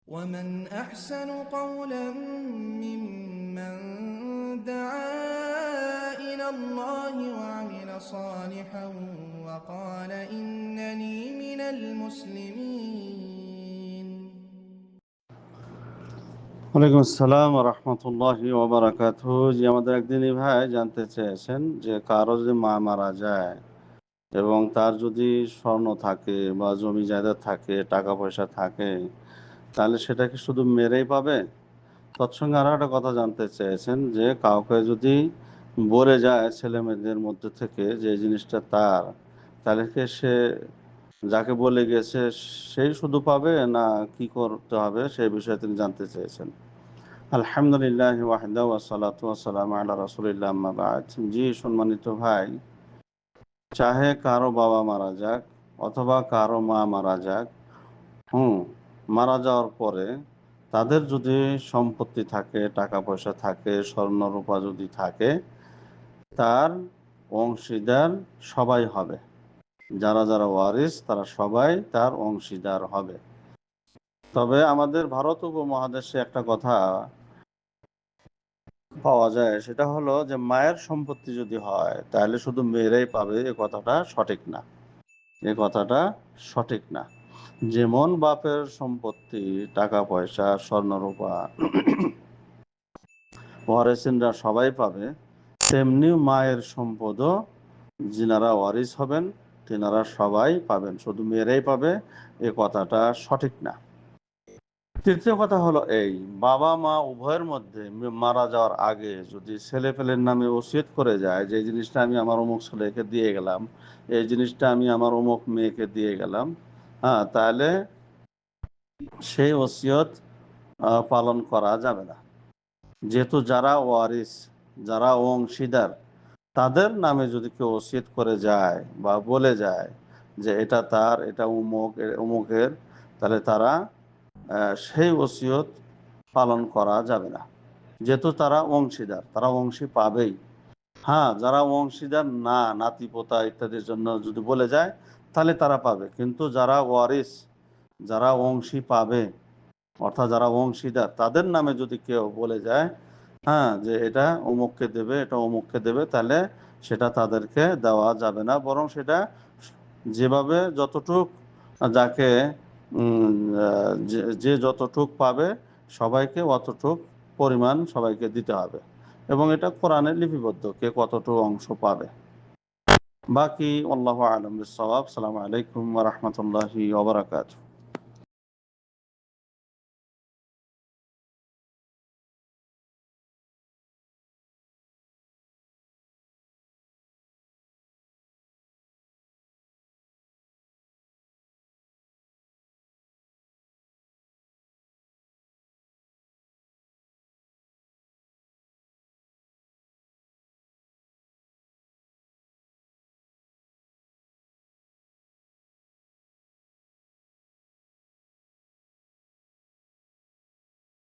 ومن أحسن قولا ممن دعا إلى الله وعمل صالحا وقال إنني من المسلمين. ওয়ালাইকুম আসসালাম রহমতুল্লাহি ওবারাকাতুহু। জি, আমাদের একদিনই ভাই জানতে চেয়েছেন যে কারো যদি মা মারা যায় এবং তার যদি স্বর্ণ থাকে বা জমি জায়দাদ থাকে, টাকা পয়সা থাকে, তাহলে সেটা কি শুধু মেরেই পাবে? তৎসঙ্গে আরও একটা কথা জানতে চেয়েছেন যে কাউকে যদি বলে যায় ছেলে মেয়েদের মধ্যে থেকে যে এই জিনিসটা তার, তাহলে কি সে যাকে বলে গেছে সেই শুধু পাবে, না কি করতে হবে সেই বিষয়ে তিনি জানতে চেয়েছেন। আলহামদুলিল্লাহ ওয়াহদা ওয়াসসালাতু ওয়াসসালামু আলা রাসূলিল্লাহ আম্মা বা'দ। জি, সম্মানিত ভাই, চাহে কারো বাবা মারা যাক অথবা কারো মা মারা যাক, মারা যাওয়ার পরে তাদের যদি সম্পত্তি থাকে, টাকা পয়সা থাকে, স্বর্ণ রূপা যদি থাকে, তার অংশীদার সবাই হবে। যারা যারা ওয়ারিস তারা সবাই তার অংশীদার হবে। তবে আমাদের ভারত উপমহাদেশে একটা কথা পাওয়া যায়, সেটা হলো যে মায়ের সম্পত্তি যদি হয় তাহলে শুধু মেয়েরাই পাবে, এ কথাটা সঠিক না। এ কথাটা সঠিক না। যেমন বাপের সম্পত্তি, টাকা পয়সা, স্বর্ণরূপা ওয়ারিসিনরা সবাই পাবে, তেমনি মায়ের সম্পদও যিনারা ওয়ারিস হবেন তিনারা সবাই পাবেন, শুধু মেয়েরাই পাবে, এ কথাটা সঠিক না। তৃতীয় কথা হলো এই, বাবা মা উভয়ের মধ্যে মারা যাওয়ার আগে যদি ছেলে পেলের নামে ওসিয়ত করে যায় যে এই জিনিসটা আমি আমার অমুক ছেলেকে দিয়ে গেলাম, এই জিনিসটা আমি আমার অমুক মেয়েকে দিয়ে গেলাম, তাহলে সেই ওসিয়ত পালন করা যাবে না। যেহেতু যারা ওয়ারিস, যারা অংশীদার, তাদের নামে যদি কেউ ওসিয়ত করে যায় বা বলে যায় যে এটা তার, এটা অমুকের, তাহলে তারা সেই ওসিয়ত পালন করা যাবে না। যেহেতু তারা অংশীদার, তারা অংশী পাবেই। যারা অংশীদার না, নাতি পোতা ইত্যাদির জন্য যদি বলে যায় তাহলে তারা পাবে, কিন্তু যারা ওয়ারিস, যারা অংশী পাবে, অর্থাৎ যারা অংশীদার, তাদের নামে যদি কেউ বলে যায় যে এটা অমুককে দেবে, এটা অমুককে দেবে, তাহলে সেটা তাদেরকে দেওয়া যাবে না। বরং সেটা যেভাবে যতটুক যাকে যে যতটুক পাবে সবাইকে অতটুক পরিমাণ সবাইকে দিতে হবে, এবং এটা কোরআনে লিপিবদ্ধ কে কতটুকু অংশ পাবে। বাকি আল্লাহু আ'লাম বিস-সাওয়াব। আসসালামু আলাইকুম ওয়া রাহমাতুল্লাহি ওয়া বারাকাতুহু।